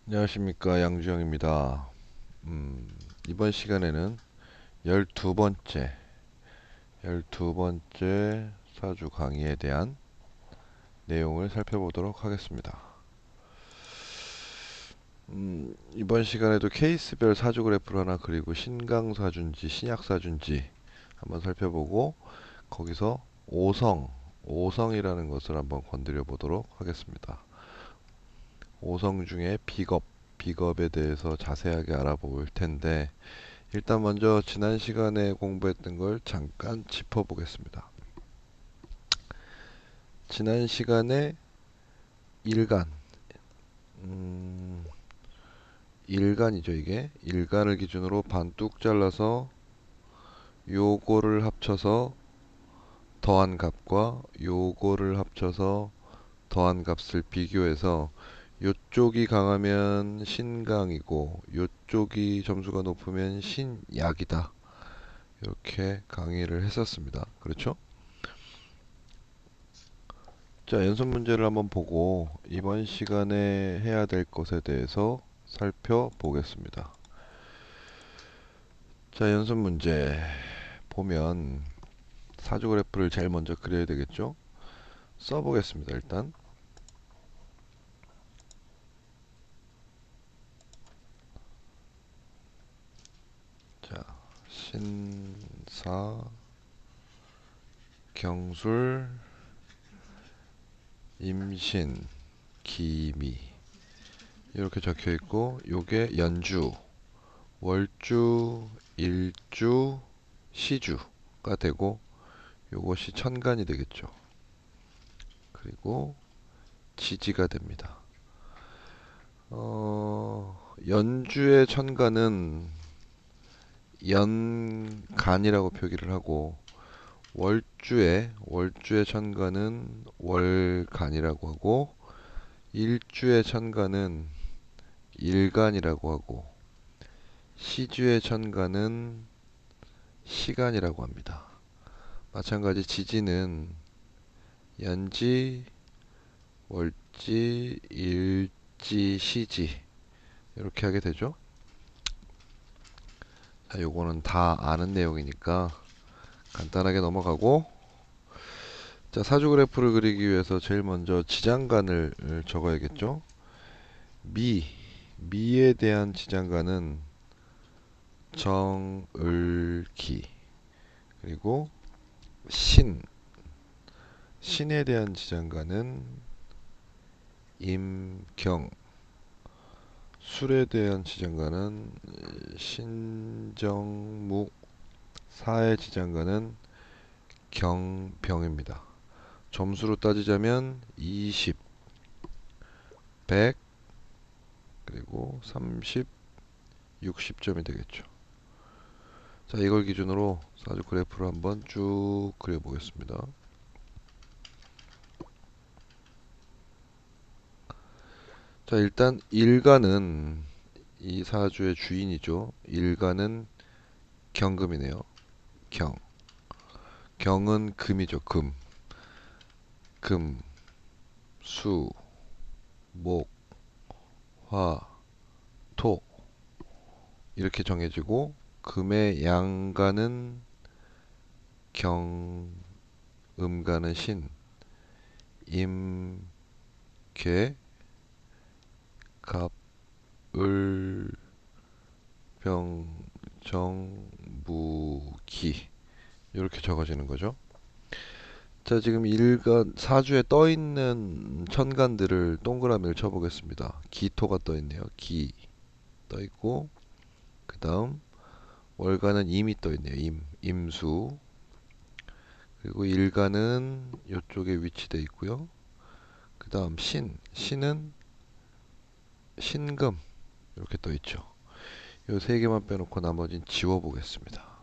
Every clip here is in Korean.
안녕하십니까, 양주영입니다. 이번 시간에는 12번째, 12번째 사주 강의에 대한 내용을 살펴보도록 하겠습니다. 이번 시간에도 케이스별 사주 그래프를 하나 그리고 신강사주인지 신약사주인지 한번 살펴보고 거기서 오성이라는 것을 한번 건드려 보도록 하겠습니다. 오성 중에 비겁에 대해서 자세하게 알아볼 텐데 일단 먼저 지난 시간에 공부했던 걸 잠깐 짚어보겠습니다. 지난 시간에 일간, 일간이죠 이게. 일간을 기준으로 반뚝 잘라서 요거를 합쳐서 더한 값과 요거를 합쳐서 더한 값을 비교해서 요쪽이 강하면 신강이고 요쪽이 점수가 높으면 신약이다. 이렇게 강의를 했었습니다. 그렇죠? 자, 연습 문제를 한번 보고 이번 시간에 해야 될 것에 대해서 살펴보겠습니다. 자, 연습 문제 보면 사주 그래프를 제일 먼저 그려야 되겠죠? 써보겠습니다. 일단 자, 신사, 경술, 임신, 기미 이렇게 적혀 있고 요게 연주, 월주, 일주, 시주가 되고 요것이 천간이 되겠죠. 그리고 지지가 됩니다. 연주의 천간은 연간이라고 표기를 하고 월주의 천간은 월간이라고 하고 일주의 천간은 일간이라고 하고 시주의 천간은 시간이라고 합니다. 마찬가지 지지는 연지, 월지, 일지, 시지 이렇게 하게 되죠. 자, 요거는 다 아는 내용이니까 간단하게 넘어가고 자, 사주 그래프를 그리기 위해서 제일 먼저 지장간을 적어야겠죠. 미, 미에 대한 지장간은 정을기 그리고 신, 신에 대한 지장간은 임경 술에 대한 지장간은 신정무 사의 지장간은 경병입니다. 점수로 따지자면 20, 100 그리고 30, 60점이 되겠죠. 자, 이걸 기준으로 사주 그래프를 한번 쭉 그려보겠습니다. 자, 일단 일간은 이 사주의 주인이죠. 일간은 경금이네요. 경. 경은 금이죠. 금. 금, 수, 목, 화, 토 이렇게 정해지고 금의 양간은 경, 음간은 신, 임, 계, 갑, 을, 병, 정, 무, 기 이렇게 적어지는 거죠. 자, 지금 일간 사주에 떠 있는 천간들을 동그라미를 쳐보겠습니다. 기토가 떠 있네요. 기 떠 있고 그다음 월간은 임이 떠 있네요. 임수 그리고 일간은 이쪽에 위치되어 있고요. 그다음 신은 신금 이렇게 떠 있죠. 이 세 개만 빼놓고 나머지는 지워 보겠습니다.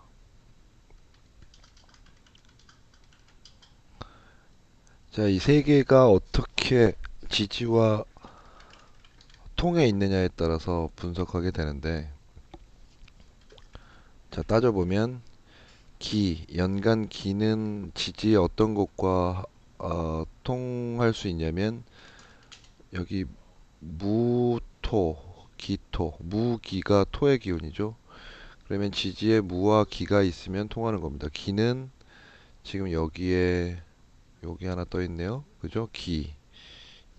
자, 이 세 개가 어떻게 지지와 통해 있느냐에 따라서 분석하게 되는데 자, 따져보면 연간 기는 지지의 어떤 것과 통할 수 있냐면 여기 무토 기토. 무기가 토의 기운이죠. 그러면 지지에 무와 기가 있으면 통하는 겁니다. 기는 지금 여기에 여기 하나 떠 있네요. 그죠? 기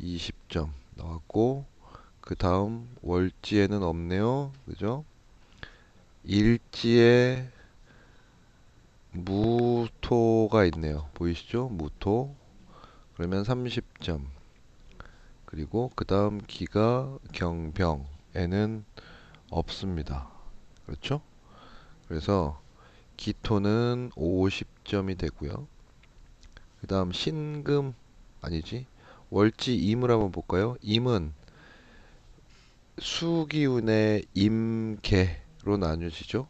20점 나왔고 그 다음 월지에는 없네요. 그죠? 일지에 무토가 있네요. 보이시죠? 무토. 그러면 30점. 그리고 그 다음 기가 경병에는 없습니다. 그렇죠? 그래서 기토는 50점이 되고요. 그 다음 신금 아니지. 월지 임을 한번 볼까요? 임은 수기운의 임계로 나뉘어지죠.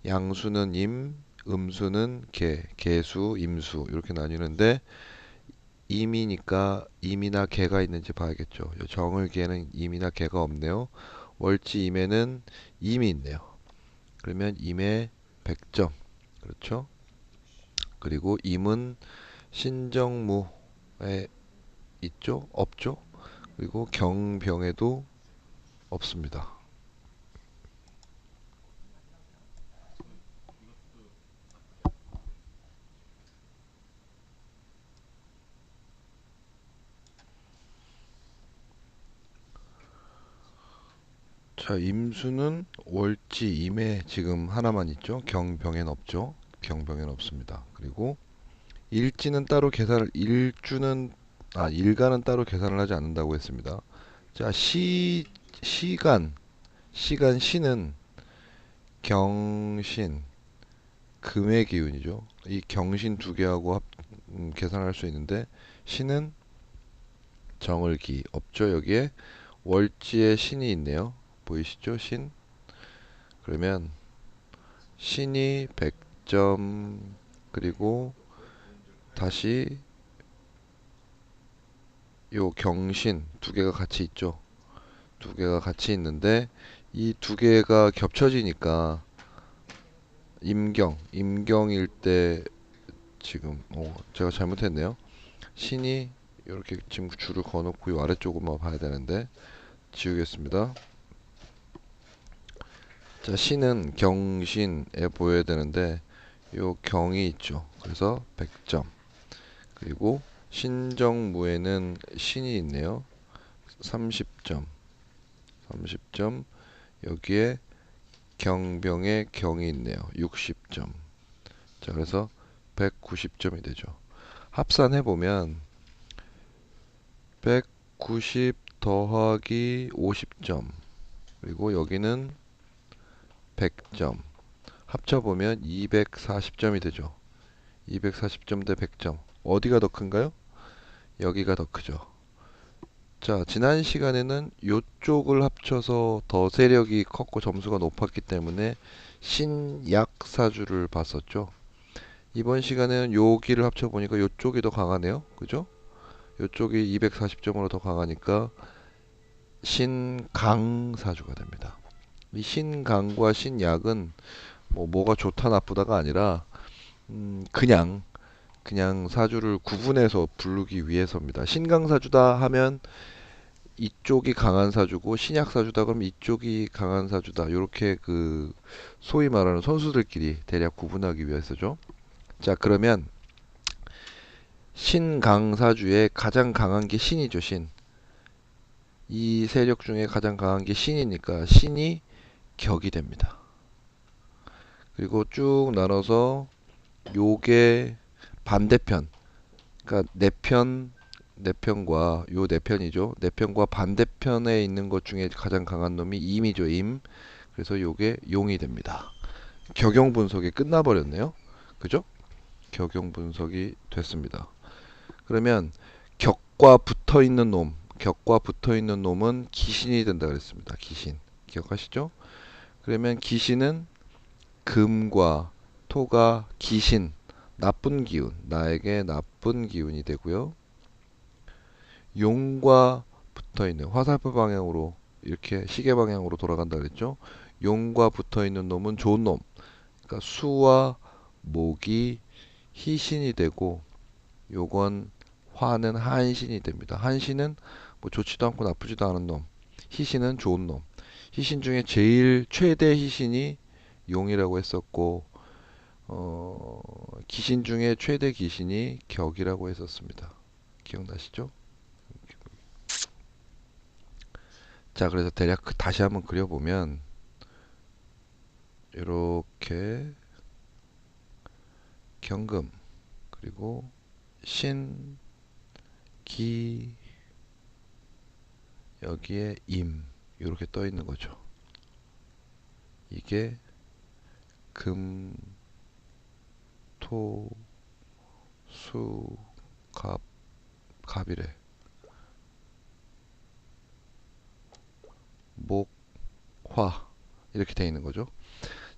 양수는 임, 음수는 계, 계수, 임수 이렇게 나뉘는데 임이니까 임이나 계가 있는지 봐야겠죠. 정을계는 임이나 계가 없네요. 월지 임에는 임이 있네요. 그러면 임에 100점. 그렇죠? 그리고 임은 신정무에 있죠? 없죠? 그리고 경병에도 없습니다. 자, 임수는 월지 임에 지금 하나만 있죠? 경병엔 없죠? 경병엔 없습니다. 그리고 일지는 따로 계산을 일간은 따로 계산을 하지 않는다고 했습니다. 자, 시간 시는 경신 금의 기운이죠. 이 경신 두 개하고 계산할 수 있는데 신은 정을기 없죠. 여기에 월지에 신이 있네요. 보이시죠? 신. 그러면 신이 100점 그리고 다시 요 경신 두 개가 같이 있죠. 두 개가 같이 있는데 이 두 개가 겹쳐지니까 임경일 때 지금 제가 잘못했네요. 신이 이렇게 지금 줄을 그어놓고 이 아래쪽으로만 봐야 되는데 지우겠습니다. 자, 신은 경신에 보여야 되는데 요 경이 있죠. 그래서 100점. 그리고 신정무에는 신이 있네요. 30점. 30점. 여기에 경병에 경이 있네요. 60점. 자, 그래서 190점이 되죠. 합산해 보면 190 더하기 50점. 그리고 여기는 100점. 합쳐보면 240점이 되죠. 240점 대 100점. 어디가 더 큰가요? 여기가 더 크죠. 자, 지난 시간에는 요쪽을 합쳐서 더 세력이 컸고 점수가 높았기 때문에 신약사주를 봤었죠. 이번 시간에는 여기를 합쳐보니까 요쪽이 더 강하네요. 그죠? 요쪽이 240점으로 더 강하니까 신강사주가 됩니다. 이 신강과 신약은 뭐가 좋다 나쁘다가 아니라 그냥 사주를 구분해서 부르기 위해서입니다. 신강사주다 하면 이쪽이 강한 사주고 신약사주다 그러면 이쪽이 강한 사주다. 이렇게 그 소위 말하는 선수들끼리 대략 구분하기 위해서죠. 자, 그러면 신강사주에 가장 강한 게 신이죠, 신. 이 세력 중에 가장 강한 게 신이니까 신이 격이 됩니다. 그리고 쭉 나눠서 요게 반대편, 그러니까 내 편과 요 내 편이죠. 내 편과 반대편에 있는 것 중에 가장 강한 놈이 임이죠, 임. 그래서 요게 용이 됩니다. 격용 분석이 끝나버렸네요. 그죠? 격용 분석이 됐습니다. 그러면 격과 붙어 있는 놈은 기신이 된다 그랬습니다. 기신. 기억하시죠? 그러면 기신은 금과 토가 기신, 나쁜 기운, 나에게 나쁜 기운이 되고요. 용과 붙어 있는 화살표 방향으로 이렇게 시계 방향으로 돌아간다 그랬죠? 용과 붙어 있는 놈은 좋은 놈. 그러니까 수와 목이 희신이 되고 요건 화는 한신이 됩니다. 한신은 뭐 좋지도 않고 나쁘지도 않은 놈. 희신은 좋은 놈. 희신 중에 제일 최대 희신이 용이라고 했었고, 귀신 중에 최대 귀신이 격이라고 했었습니다. 기억나시죠? 자, 그래서 대략 다시 한번 그려보면 이렇게 경금, 그리고 신, 기, 여기에 임 이렇게 떠 있는 거죠. 이게 금, 토, 수, 갑, 갑이래. 목, 화 이렇게 되어 있는 거죠.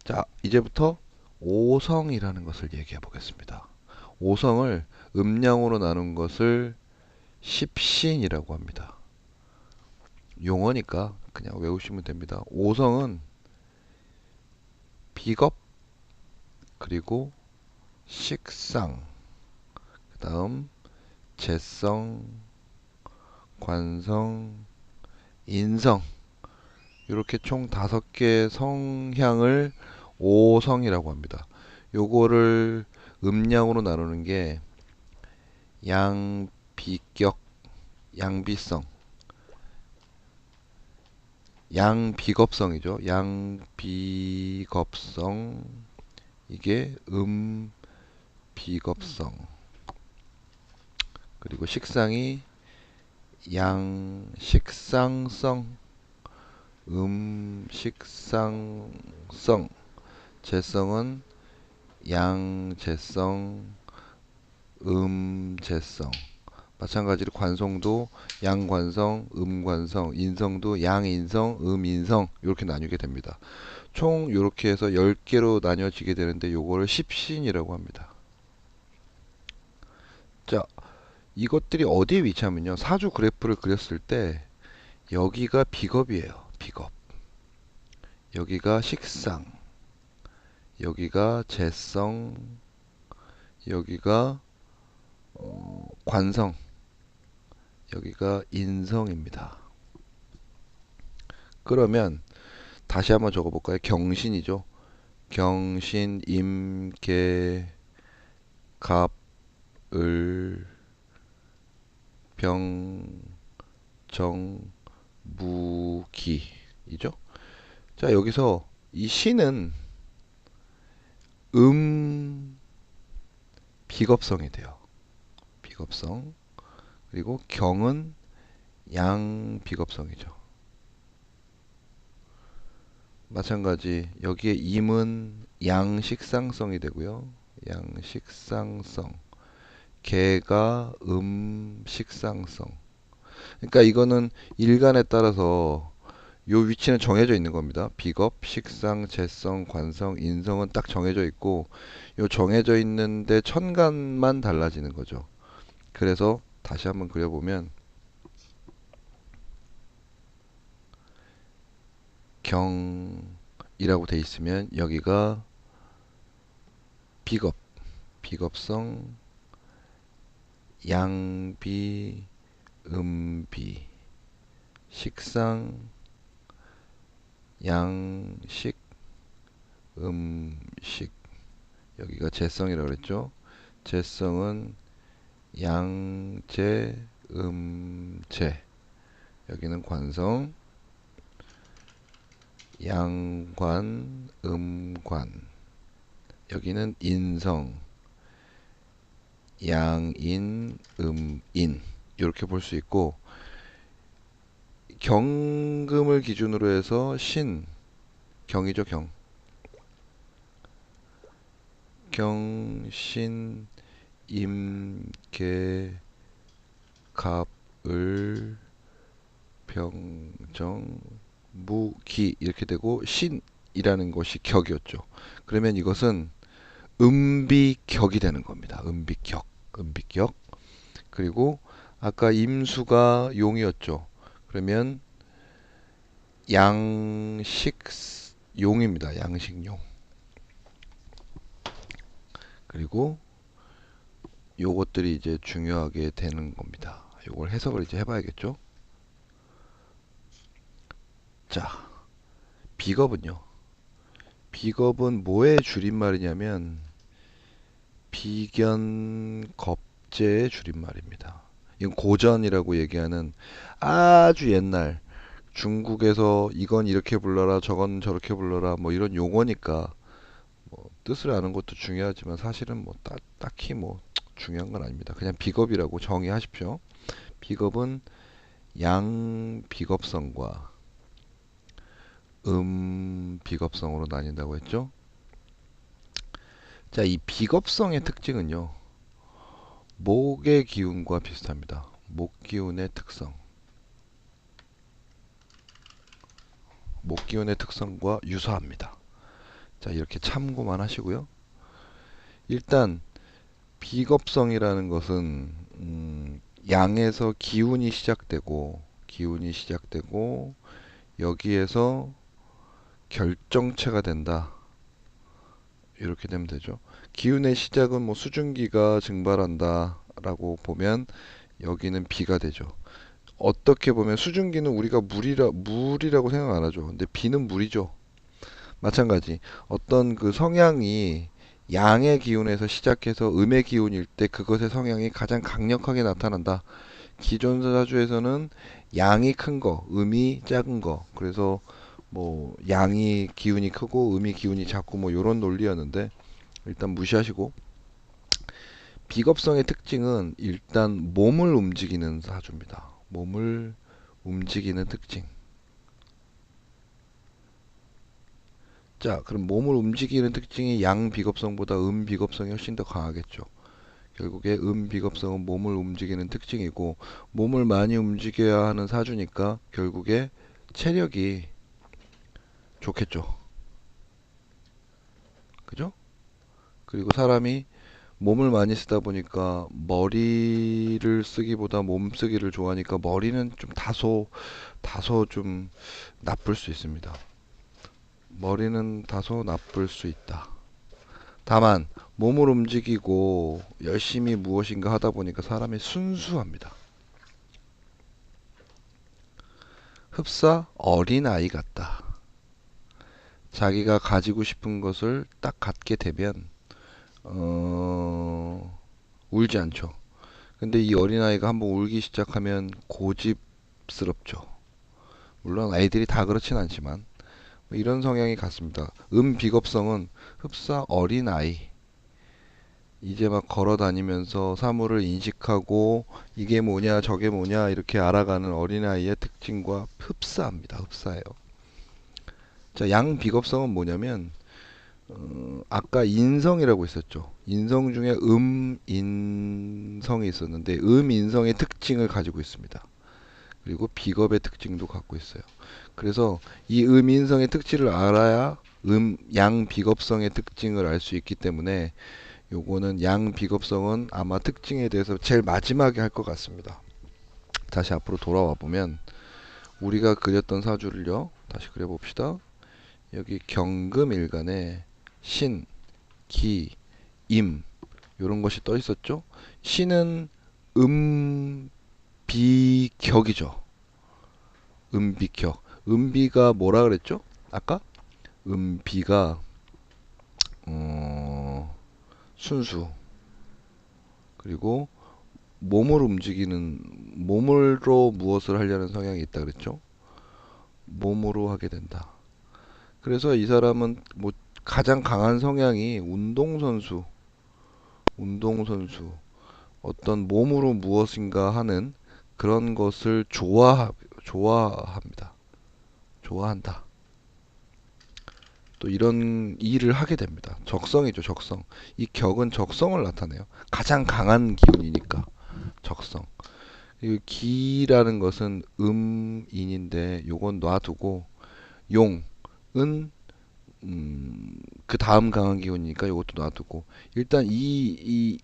자, 이제부터 오성이라는 것을 얘기해 보겠습니다. 오성을 음량으로 나눈 것을 십신이라고 합니다. 용어니까 그냥 외우시면 됩니다. 오성은 비겁, 그리고 식상, 그 다음 재성, 관성, 인성, 이렇게 총 5개의 성향을 오성이라고 합니다. 요거를 음량으로 나누는 게 양비격, 양비성, 양비겁성이죠. 양비겁성, 이게 음비겁성. 그리고 식상이 양식상성, 음식상성. 재성은 양재성, 음재성. 마찬가지로 관성도 양관성, 음관성, 인성도 양인성, 음인성 이렇게 나뉘게 됩니다. 총 이렇게 해서 10개로 나뉘어지게 되는데 요거를 십신이라고 합니다. 자, 이것들이 어디에 위치하면요. 사주 그래프를 그렸을 때 여기가 비겁이에요. 비겁. 여기가 식상. 여기가 재성. 여기가 관성. 여기가 인성입니다. 그러면 다시 한번 적어볼까요? 경신이죠. 경신, 임, 계, 갑, 을, 병, 정, 무, 기이죠. 자, 여기서 이 신은 비겁성이 돼요. 비겁성. 그리고 경은 양비겁성이죠. 마찬가지 여기에 임은 양식상성이 되고요. 양식상성. 개가 음식상성. 그러니까 이거는 일간에 따라서 요 위치는 정해져 있는 겁니다. 비겁, 식상, 재성, 관성, 인성은 딱 정해져 있고 요 정해져 있는데 천간만 달라지는 거죠. 그래서 다시 한번 그려보면 경이라고 돼 있으면 여기가 비겁, 비겁성, 양비, 음비, 식상, 양식, 음식. 여기가 재성이라고 그랬죠. 재성은 양재, 음재. 여기는 관성, 양관, 음관. 여기는 인성, 양인, 음인. 이렇게 볼 수 있고 경금을 기준으로 해서 신, 경이죠, 경. 경신, 임, 계, 갑, 을, 병, 정, 무, 기 이렇게 되고 신이라는 것이 격이었죠. 그러면 이것은 음비격이 되는 겁니다. 음비격, 음비격. 그리고 아까 임수가 용이었죠. 그러면 양식용입니다. 양식용. 그리고 요것들이 이제 중요하게 되는 겁니다. 요걸 해석을 이제 해봐야겠죠. 자, 비겁은요. 비겁은 뭐의 줄임말이냐면 비견겁제의 줄임말입니다. 이건 고전이라고 얘기하는 아주 옛날 중국에서 이건 이렇게 불러라 저건 저렇게 불러라 뭐 이런 용어니까 뭐 뜻을 아는 것도 중요하지만 사실은 뭐 딱히 뭐 중요한 건 아닙니다. 그냥 비겁이라고 정의하십시오. 비겁은 양 비겁성과 비겁성으로 나뉜다고 했죠. 자, 이 비겁성의 특징은요. 목의 기운과 비슷합니다. 목 기운의 특성. 목 기운의 특성과 유사합니다. 자, 이렇게 참고만 하시고요. 일단 비겁성이라는 것은 양에서 기운이 시작되고 여기에서 결정체가 된다. 이렇게 되면 되죠. 기운의 시작은 뭐 수증기가 증발한다라고 보면 여기는 비가 되죠. 어떻게 보면 수증기는 우리가 물이라고 생각 안 하죠. 근데 비는 물이죠. 마찬가지. 어떤 그 성향이 양의 기운에서 시작해서 음의 기운일 때 그것의 성향이 가장 강력하게 나타난다. 기존 사주에서는 양이 큰 거, 음이 작은 거. 그래서 뭐 양이 기운이 크고 음이 기운이 작고 뭐 요런 논리였는데 일단 무시하시고 비겁성의 특징은 일단 몸을 움직이는 사주입니다. 몸을 움직이는 특징. 자, 그럼 몸을 움직이는 특징이 양 비겁성보다 음 비겁성이 훨씬 더 강하겠죠. 결국에 음 비겁성은 몸을 움직이는 특징이고 몸을 많이 움직여야 하는 사주니까 결국에 체력이 좋겠죠. 그죠? 그리고 사람이 몸을 많이 쓰다 보니까 머리를 쓰기보다 몸 쓰기를 좋아하니까 머리는 좀 다소 좀 나쁠 수 있습니다. 머리는 다소 나쁠 수 있다. 다만 몸을 움직이고 열심히 무엇인가 하다 보니까 사람이 순수합니다. 흡사 어린아이 같다. 자기가 가지고 싶은 것을 딱 갖게 되면 울지 않죠. 근데 이 어린아이가 한번 울기 시작하면 고집스럽죠. 물론 아이들이 다 그렇진 않지만 이런 성향이 같습니다. 비겁성은 흡사 어린아이. 이제 막 걸어 다니면서 사물을 인식하고 이게 뭐냐 저게 뭐냐 이렇게 알아가는 어린아이의 특징과 흡사합니다. 흡사해요. 자, 양 비겁성은 뭐냐면 아까 인성이라고 있었죠. 인성 중에 인성이 있었는데 인성의 특징을 가지고 있습니다. 그리고 비겁의 특징도 갖고 있어요. 그래서 이 인성의 특징을 알아야 양 비겁성의 특징을 알 수 있기 때문에 요거는 양 비겁성은 아마 특징에 대해서 제일 마지막에 할 것 같습니다. 다시 앞으로 돌아와 보면 우리가 그렸던 사주를요. 다시 그려봅시다. 여기 경금일간에 신, 기, 임 요런 것이 떠 있었죠. 신은 음비격이죠. 음비격. 음비가 뭐라 그랬죠? 아까? 음비가 순수 그리고 몸으로 무엇을 하려는 성향이 있다 그랬죠? 몸으로 하게 된다. 그래서 이 사람은 뭐 가장 강한 성향이 운동선수, 어떤 몸으로 무엇인가 하는 그런 것을 좋아합니다. 좋아한다. 또 이런 일을 하게 됩니다. 적성이죠, 적성. 이 격은 적성을 나타내요. 가장 강한 기운이니까 적성. 이 기라는 것은 음인인데 요건 놔두고 용은 그 다음 강한 기운이니까 요것도 놔두고 일단 이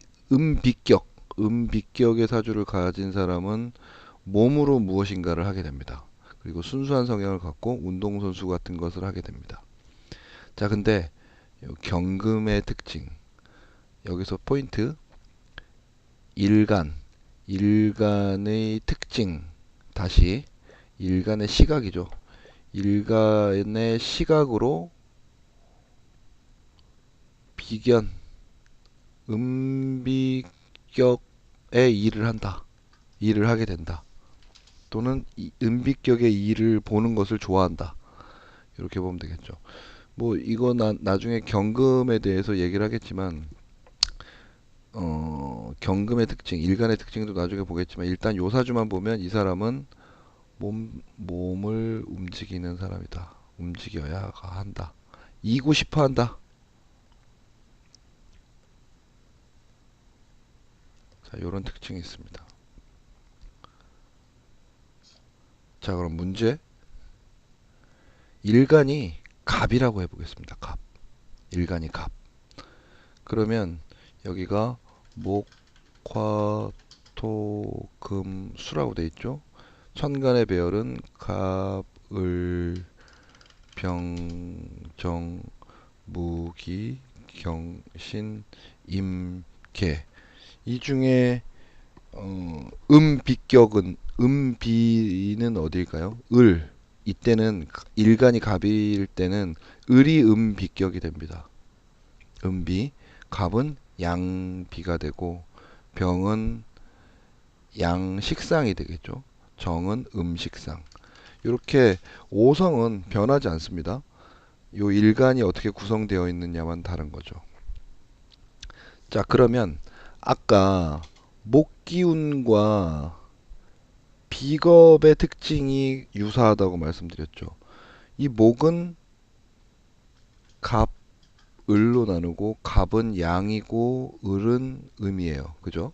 음비격의 사주를 가진 사람은 몸으로 무엇인가를 하게 됩니다. 그리고 순수한 성향을 갖고 운동선수 같은 것을 하게 됩니다. 자, 근데 경금의 특징 여기서 포인트 일간 일간의 특징 다시 일간의 시각이죠. 일간의 시각으로 비견, 음비격의 일을 한다. 일을 하게 된다. 또는 음비격의 일을 보는 것을 좋아한다. 이렇게 보면 되겠죠. 뭐 이거 나중에 경금에 대해서 얘기를 하겠지만 경금의 특징, 일간의 특징도 나중에 보겠지만 일단 요사주만 보면 이 사람은 몸을 움직이는 사람이다. 움직여야 한다. 이고 싶어 한다. 자, 요런 특징이 있습니다. 자, 그럼 문제. 일간이 갑이라고 해보겠습니다. 갑. 일간이 갑. 그러면 여기가 목, 화, 토, 금, 수라고 돼 있죠. 천간의 배열은 갑, 을, 병, 정, 무기, 경신, 임, 개. 이 중에 음비격은 음비는 어디일까요? 을. 이때는 일간이 갑일 때는 을이 음비격이 됩니다. 음비. 갑은 양비가 되고 병은 양식상이 되겠죠. 정은 음식상. 이렇게 오성은 변하지 않습니다. 요 일간이 어떻게 구성되어 있느냐만 다른 거죠. 자, 그러면 아까 목기운과 비겁의 특징이 유사하다고 말씀드렸죠. 이 목은 갑, 을로 나누고 갑은 양이고 을은 음이에요. 그죠?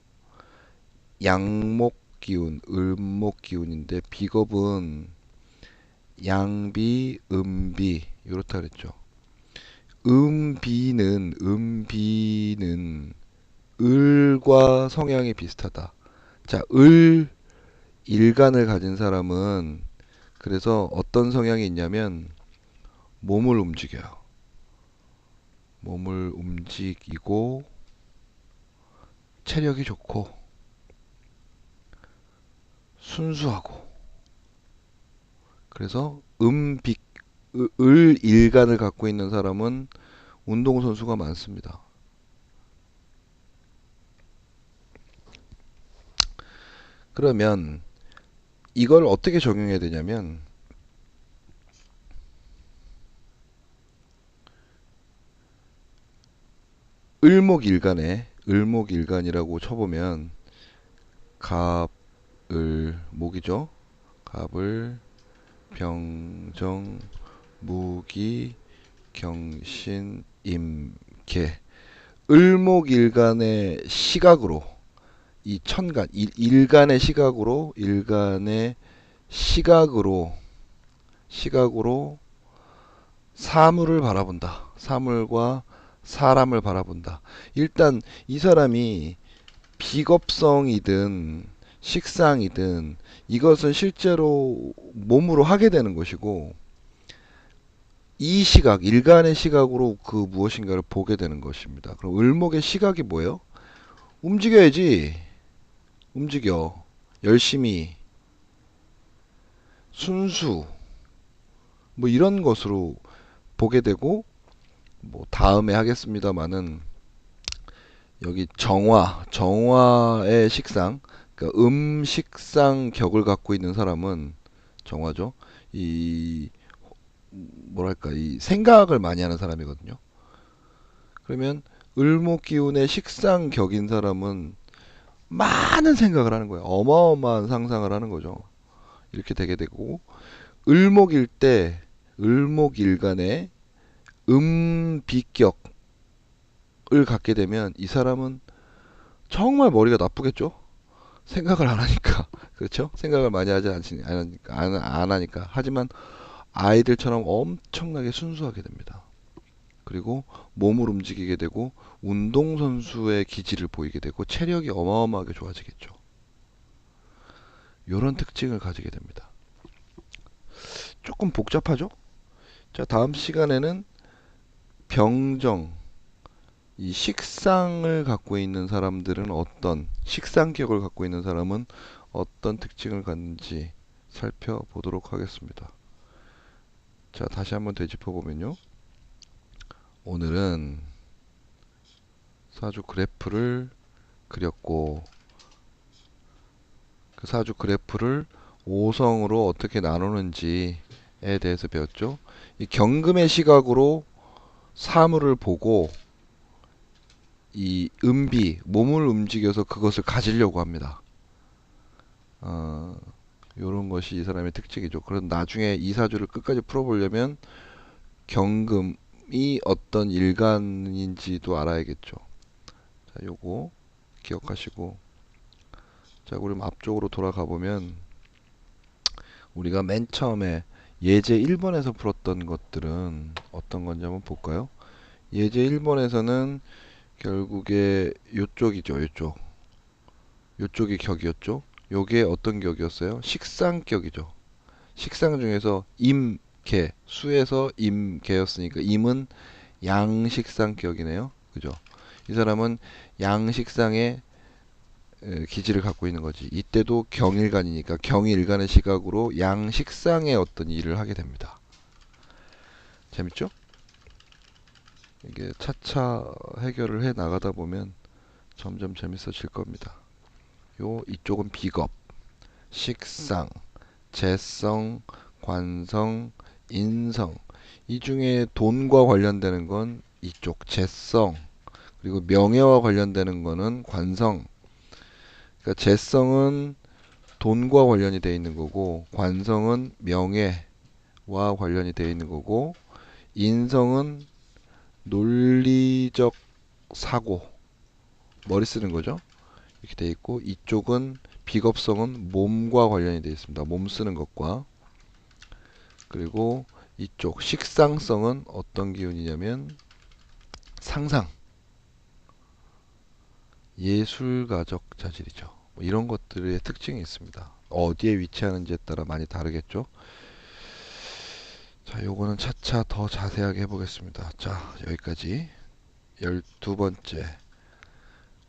양목기운, 을목기운인데 비겁은 양비, 음비 이렇다 그랬죠. 음비는 을과 성향이 비슷하다. 자, 일간을 가진 사람은 그래서 어떤 성향이 있냐면 몸을 움직여요. 몸을 움직이고 체력이 좋고 순수하고 그래서 일간을 갖고 있는 사람은 운동선수가 많습니다. 그러면 이걸 어떻게 적용해야 되냐면 을목일간이라고 쳐보면 갑을 목이죠. 갑을 병정 무기 경신 임계 을목일간의 시각으로 이 천간 일간의 시각으로 사물을 바라본다. 사물과 사람을 바라본다. 일단 이 사람이 비겁성이든 식상이든 이것은 실제로 몸으로 하게 되는 것이고 이 시각, 일간의 시각으로 그 무엇인가를 보게 되는 것입니다. 그럼 을목의 시각이 뭐예요? 움직여야지. 움직여. 열심히. 순수. 뭐 이런 것으로 보게 되고 뭐 다음에 하겠습니다만은 여기 정화의 식상, 그러니까 음식상 격을 갖고 있는 사람은 정화죠. 이 뭐랄까 이 생각을 많이 하는 사람이거든요. 그러면 을목 기운의 식상 격인 사람은 많은 생각을 하는 거예요. 어마어마한 상상을 하는 거죠. 이렇게 되게 되고 을목일 때 을목일간의 음비격을 갖게 되면 이 사람은 정말 머리가 나쁘겠죠. 생각을 안 하니까 그렇죠. 생각을 많이 하지 않으니까 안 하니까 하지만 아이들처럼 엄청나게 순수하게 됩니다. 그리고 몸을 움직이게 되고 운동선수의 기질을 보이게 되고 체력이 어마어마하게 좋아지겠죠. 이런 특징을 가지게 됩니다. 조금 복잡하죠? 자, 다음 시간에는 병정, 이 식상을 갖고 있는 사람들은 식상격을 갖고 있는 사람은 어떤 특징을 갖는지 살펴보도록 하겠습니다. 자, 다시 한번 되짚어 보면요. 오늘은 사주 그래프를 그렸고 그 사주 그래프를 5성으로 어떻게 나누는지에 대해서 배웠죠. 이 경금의 시각으로 사물을 보고 이 음비, 몸을 움직여서 그것을 가지려고 합니다. 요런 것이 이 사람의 특징이죠. 그런 나중에 이 사주를 끝까지 풀어보려면 경금이 어떤 일간인지도 알아야겠죠. 자, 요거 기억하시고, 자, 우리 앞쪽으로 돌아가 보면 우리가 맨 처음에 예제 1번에서 풀었던 것들은 어떤 건지 한번 볼까요? 예제 1번에서는 결국에 요쪽이죠, 요쪽. 요쪽이 격이었죠. 요게 어떤 격이었어요? 식상격이죠. 식상 중에서 임계, 수에서 임계였으니까 임은 양식상격이네요. 그죠? 이 사람은 양식상의 기질을 갖고 있는 거지. 이때도 경일간이니까 경일간의 시각으로 양식상의 어떤 일을 하게 됩니다. 재밌죠? 이게 차차 해결을 해 나가다 보면 점점 재밌어질 겁니다. 요 이쪽은 비겁, 식상, 재성, 관성, 인성. 이 중에 돈과 관련되는 건 이쪽 재성, 그리고 명예와 관련되는 거는 관성. 그러니까 재성은 돈과 관련이 되어 있는 거고, 관성은 명예와 관련이 되어 있는 거고, 인성은 논리적 사고, 머리 쓰는 거죠. 이렇게 되어 있고, 이쪽은 비겁성은 몸과 관련이 되어 있습니다. 몸 쓰는 것과. 그리고 이쪽 식상성은 어떤 기운이냐면 상상, 예술가적 자질이죠. 뭐 이런 것들의 특징이 있습니다. 어디에 위치하는지에 따라 많이 다르겠죠. 자, 요거는 차차 더 자세하게 해보겠습니다. 자, 여기까지 12번째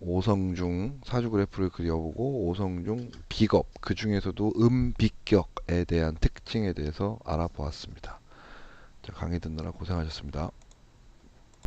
오성중 사주 그래프를 그려보고 오성중 비겁, 그 중에서도 음비격에 대한 특징에 대해서 알아보았습니다. 자, 강의 듣느라 고생하셨습니다.